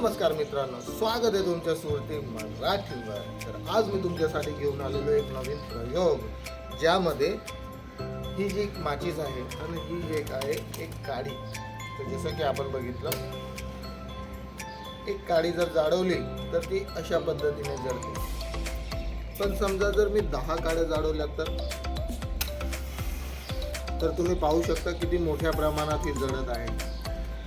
नमस्कार मित्रांनो, स्वागत आहे तुमच्या सुरती मराठीवर. तर आज मी तुमच्यासाठी घेऊन आलेलो एक नवीन प्रयोग, ज्यामध्ये ही जी माचीस आहे आणि ही एक आहे एक काडी. तर जसं की आपण बघितलं, एक काडी जर जाळवली तर ती अशा पद्धतीने जळते. पण समजा जर मी 10 काड्या जाळवल्या तर तुम्ही पाहू शकता किती मोठ्या प्रमाणात ही जळत आहे.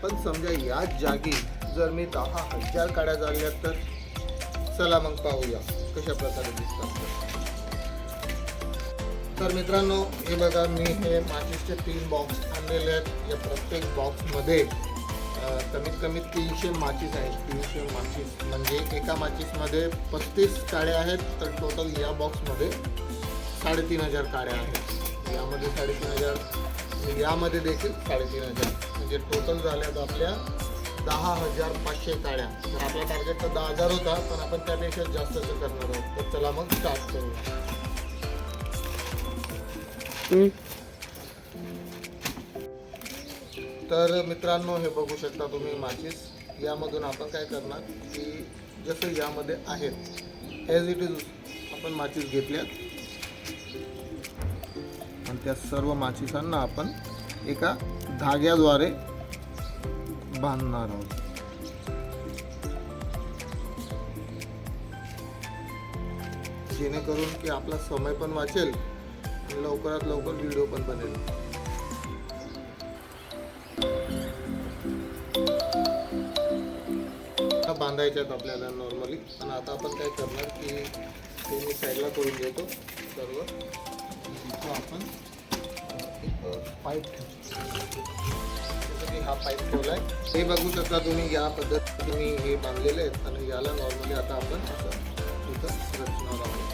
पण समजा याच जागी जर मी 10,000 काड्या जाळल्या तर चला मग पाहूया कशा प्रकारे दिसतात. तर मित्रांनो, हे बघा, मी हे माचीसचे 3 बॉक्स आणलेले आहेत. या प्रत्येक बॉक्समध्ये कमीत कमी 300 माचीस आहेत. 300 माचीस म्हणजे एका माचीसमध्ये 35 काड्या आहेत. तर टोटल या बॉक्समध्ये 3,500 काड्या आहेत. यामध्ये 3,500, यामध्ये देखील 3,500, म्हणजे टोटल झाल्यात आपल्या 10,500 काड्या. तर आपला टार्गेट तर 10,000 होता, पण आपण त्यापेक्षा जास्तच करणार आहोत. तर चला मग स्टार्ट करूया. तर मित्रांनो, हे बघू शकता तुम्ही माचीस. यामधून आपण काय करणार की जसं यामध्ये आहेत ॲज इट इज आपण माचीस घेतल्यात आणि त्या सर्व माचीसांना आपण एका धाग्याद्वारे बांधणार आहोत. जेणेकरून की आपला समय पण वाचेल आणि लवकरात लवकर व्हिडिओ पण बनेल. बांधायच्यात आपल्याला नॉर्मली. आणि आता आपण काय करणार की ते मी साईडला करून घेतो सर्व. इथं आपण एक पाईप ठेवतो. हा पाईप ठेवलाय, हे बघू शकता तुम्ही. या पद्धतीने मी हे बांधलेले आहेत आणि याला नॉर्मली आता आपण असं इथं रचणार आहोत.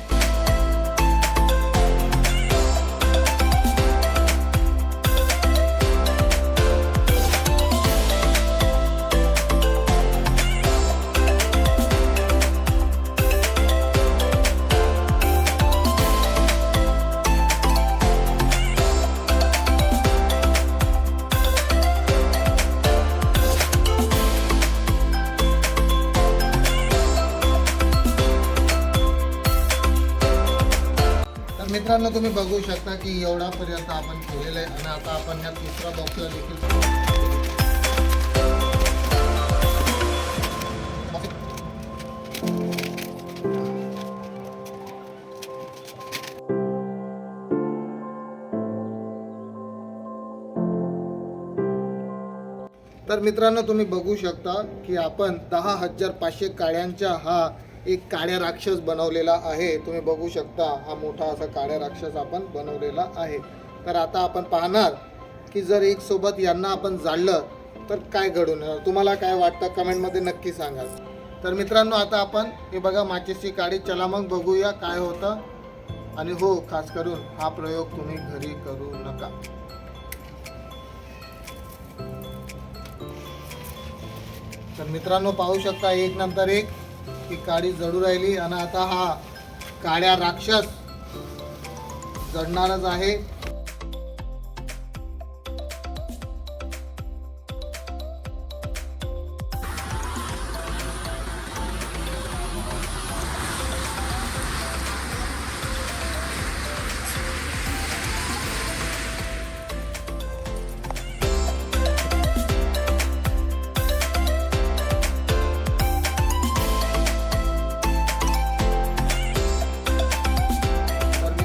मित्रांनो, तुम्ही बघू शकता की एवढापर्यंत आपण केलेलं आहे. आणि आता आपण ह्या तिसऱ्या बॉक्सला देखील तर मित्रांनो, तुम्ही बघू शकता की आपण 10,500 काड्यांचा हा एक काड्या राक्षस बनवलेला आहे. तुम्ही बघू शकता, हा मोठा असा काड्या राक्षस आपण बनवलेला आहे. तर आता आपण पाहणार की जर एक सोबत यांना आपण जाळलं तर काय घडून येणार. तुम्हाला काय वाटतं कमेंटमध्ये नक्की सांगा. तर मित्रांनो, आता आपण हे बघा माचीसची काडी. चला मग बघूया काय होतं. आणि हो, खास करून हा प्रयोग तुम्ही घरी करू नका. तर मित्रांनो, पाहू शकता एक नंतर एक ही काडी जळू राहिली. आणि आता हा काड्या राक्षस जळणारच आहे.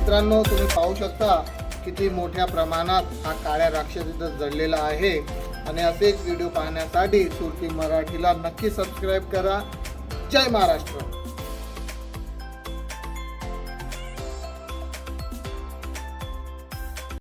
मित्रांनो, तुम्ही पाहू शकता किती मोठ्या प्रमाणात हा काळ्या राक्षस इथं जळलेला आहे. आणि असेच व्हिडिओ पाहण्यासाठी सुरती मराठीला नक्की सबस्क्राईब करा. जय महाराष्ट्र.